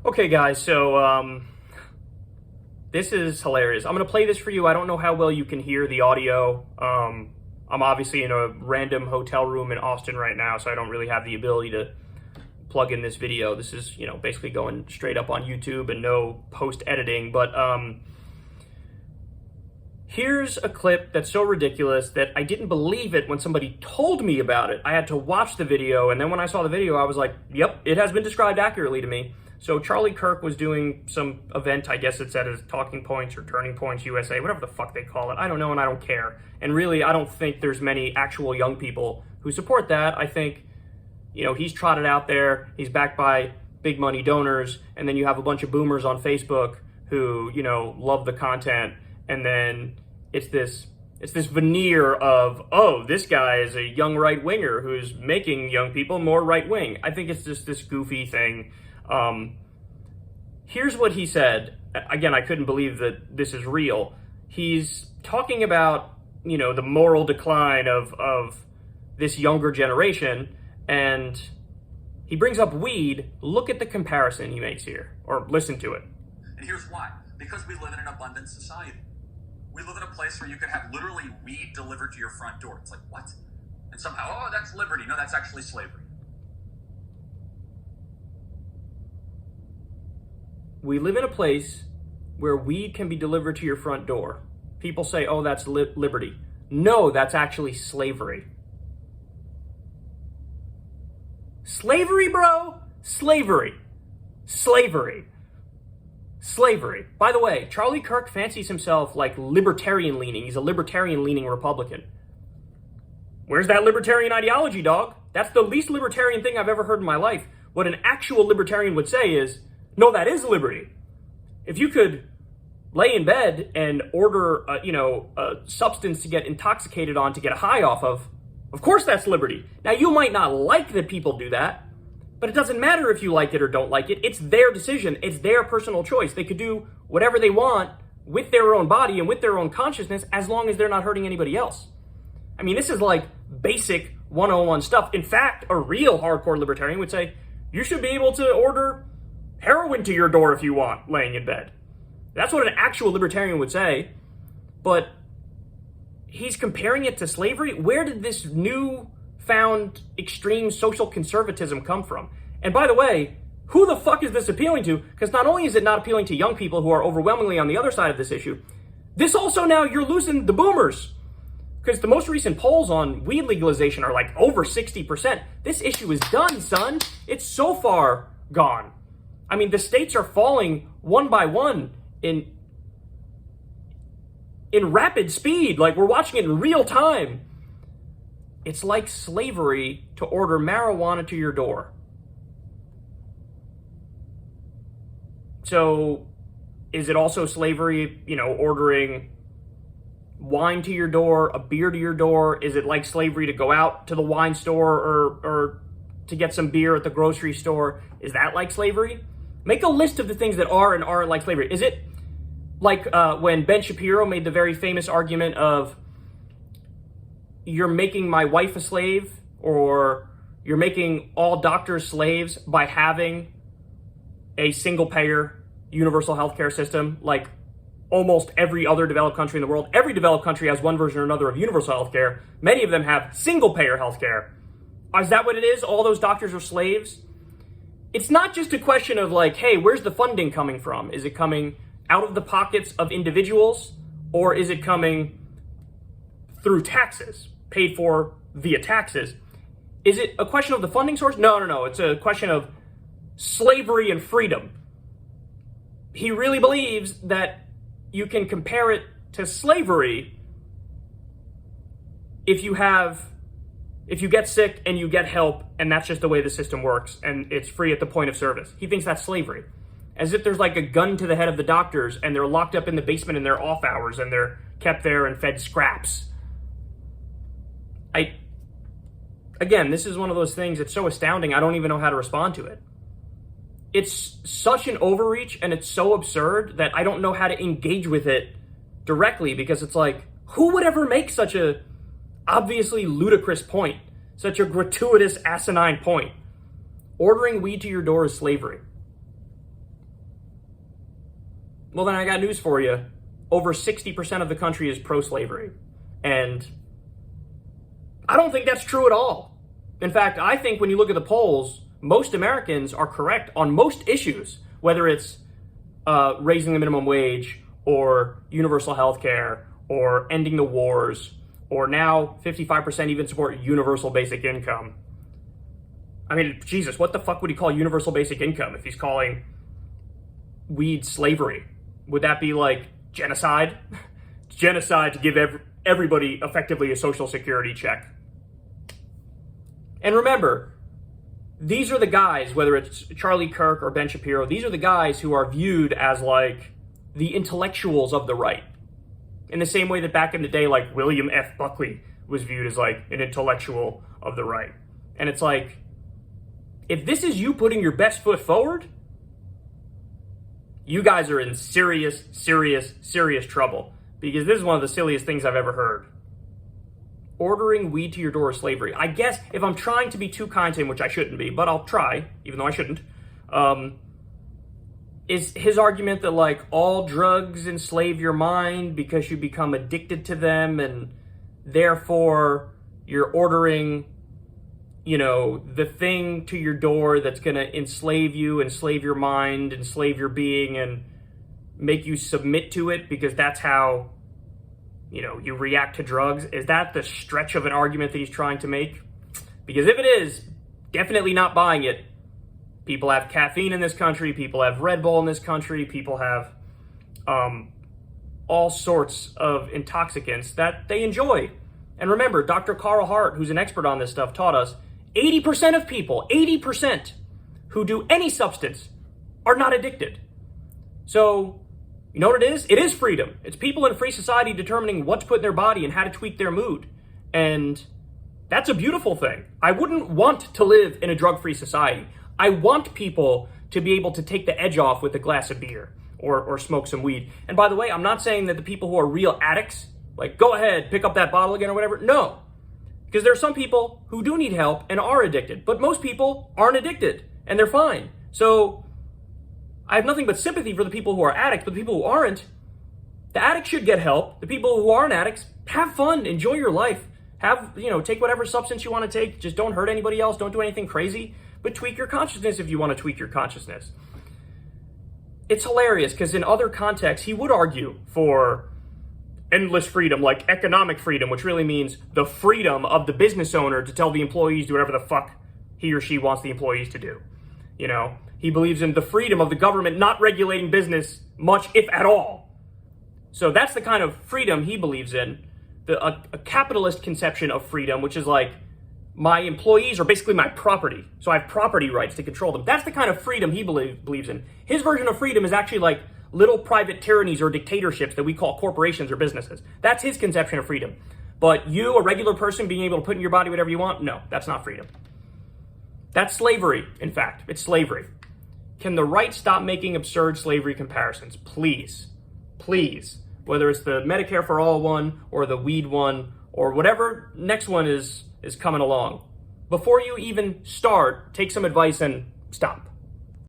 Okay, guys, so this is hilarious. I'm going to play this for you. I don't know how well you can hear the audio. I'm obviously in a random hotel room in Austin right now, so I don't really have the ability to plug in this video. This is, basically going straight up on YouTube and no post-editing. But here's a clip that's so ridiculous that I didn't believe it when somebody told me about it. I had to watch the video, and then when I saw the video, I was like, yep, it has been described accurately to me. So Charlie Kirk was doing some event, I guess it said as Talking Points or Turning Points USA, whatever the fuck they call it. I don't know and I don't care. And really, I don't think there's many actual young people who support that. I think, he's trotted out there, he's backed by big money donors, and then you have a bunch of boomers on Facebook who, love the content, and then it's this veneer of, oh, this guy is a young right-winger who's making young people more right-wing. I think it's just this goofy thing. Here's what he said. Again, I couldn't believe that this is real. He's talking about, the moral decline of this younger generation, and he brings up weed. Look at the comparison he makes here, or listen to it. And here's why. Because we live in an abundant society. We live in a place where you could have literally weed delivered to your front door. It's like, what? And somehow, oh, that's liberty. No, that's actually slavery. We live in a place where weed can be delivered to your front door. People say, oh, that's liberty. No, that's actually slavery. Slavery, bro? Slavery. Slavery. Slavery. By the way, Charlie Kirk fancies himself like libertarian leaning. He's a libertarian leaning Republican. Where's that libertarian ideology, dog? That's the least libertarian thing I've ever heard in my life. What an actual libertarian would say is, no, that is liberty. If you could lay in bed and order, a substance to get intoxicated on, to get a high off of course that's liberty. Now, you might not like that people do that, but it doesn't matter if you like it or don't like it. It's their decision. It's their personal choice. They could do whatever they want with their own body and with their own consciousness as long as they're not hurting anybody else. I mean, this is like basic 101 stuff. In fact, a real hardcore libertarian would say, you should be able to order heroin to your door if you want, laying in bed. That's what an actual libertarian would say. But he's comparing it to slavery. Where did this newfound extreme social conservatism come from? And by the way, who the fuck is this appealing to? Because not only is it not appealing to young people who are overwhelmingly on the other side of this issue, this also now you're losing the boomers. Because the most recent polls on weed legalization are like over 60%. This issue is done, son. It's so far gone. I mean, the states are falling one by one in rapid speed. Like, we're watching it in real time. It's like slavery to order marijuana to your door. So, is it also slavery, ordering wine to your door, a beer to your door? Is it like slavery to go out to the wine store or to get some beer at the grocery store? Is that like slavery? Make a list of the things that are and aren't like slavery. Is it like when Ben Shapiro made the very famous argument of, you're making my wife a slave, or you're making all doctors slaves by having a single-payer universal healthcare system like almost every other developed country in the world? Every developed country has one version or another of universal healthcare. Many of them have single-payer healthcare. Is that what it is? All those doctors are slaves? It's not just a question of like, hey, where's the funding coming from? Is it coming out of the pockets of individuals, or is it coming through taxes, paid for via taxes? Is it a question of the funding source? No. It's a question of slavery and freedom. He really believes that you can compare it to slavery if you get sick and you get help, and that's just the way the system works, and it's free at the point of service. He thinks that's slavery. As if there's like a gun to the head of the doctors, and they're locked up in the basement in their off hours, and they're kept there and fed scraps. Again, this is one of those things that's so astounding, I don't even know how to respond to it. It's such an overreach, and it's so absurd that I don't know how to engage with it directly, because it's like, who would ever make such a obviously ludicrous point, such a gratuitous, asinine point? Ordering weed to your door is slavery. Well, then I got news for you. Over 60% of the country is pro-slavery. And I don't think that's true at all. In fact, I think when you look at the polls, most Americans are correct on most issues, whether it's raising the minimum wage or universal health care or ending the wars, or now 55% even support universal basic income. I mean, Jesus, what the fuck would he call universal basic income if he's calling weed slavery? Would that be like genocide? Genocide to give everybody effectively a social security check. And remember, these are the guys, whether it's Charlie Kirk or Ben Shapiro, these are the guys who are viewed as like the intellectuals of the right. In the same way that back in the day, like William F. Buckley was viewed as like an intellectual of the right. And it's like, if this is you putting your best foot forward, you guys are in serious, serious, serious trouble. Because this is one of the silliest things I've ever heard. Ordering weed to your door is slavery. I guess if I'm trying to be too kind to him, which I shouldn't be, but I'll try, even though I shouldn't, is his argument that like all drugs enslave your mind because you become addicted to them and therefore you're ordering, you know, the thing to your door that's going to enslave you, enslave your mind, enslave your being, and make you submit to it because that's how, you know, you react to drugs. Is that the stretch of an argument that he's trying to make? Because if it is, definitely not buying it. People have caffeine in this country. People have Red Bull in this country. People have all sorts of intoxicants that they enjoy. And remember, Dr. Carl Hart, who's an expert on this stuff, taught us 80% of people, 80% who do any substance are not addicted. So, you know what it is? It is freedom. It's people in a free society determining what to put in their body and how to tweak their mood. And that's a beautiful thing. I wouldn't want to live in a drug-free society. I want people to be able to take the edge off with a glass of beer or smoke some weed. And by the way, I'm not saying that the people who are real addicts, like, go ahead, pick up that bottle again or whatever. No. Because there are some people who do need help and are addicted. But most people aren't addicted and they're fine. So I have nothing but sympathy for the people who are addicts, but the people who aren't, the addicts should get help. The people who aren't addicts, have fun, enjoy your life. Take whatever substance you want to take. Just don't hurt anybody else. Don't do anything crazy. But tweak your consciousness if you want to tweak your consciousness. It's hilarious because in other contexts, he would argue for endless freedom, like economic freedom, which really means the freedom of the business owner to tell the employees to do whatever the fuck he or she wants the employees to do. You know, he believes in the freedom of the government not regulating business much, if at all. So that's the kind of freedom he believes in. A capitalist conception of freedom, which is like, my employees are basically my property, so I have property rights to control them. That's the kind of freedom he believes in. His version of freedom is actually like little private tyrannies or dictatorships that we call corporations or businesses. That's his conception of freedom. But you, a regular person, being able to put in your body whatever you want, no, that's not freedom. That's slavery, in fact. It's slavery. Can the right stop making absurd slavery comparisons? Please. Please. Whether it's the Medicare for All one or the weed one or whatever next one is coming along. Before you even start, take some advice and stop.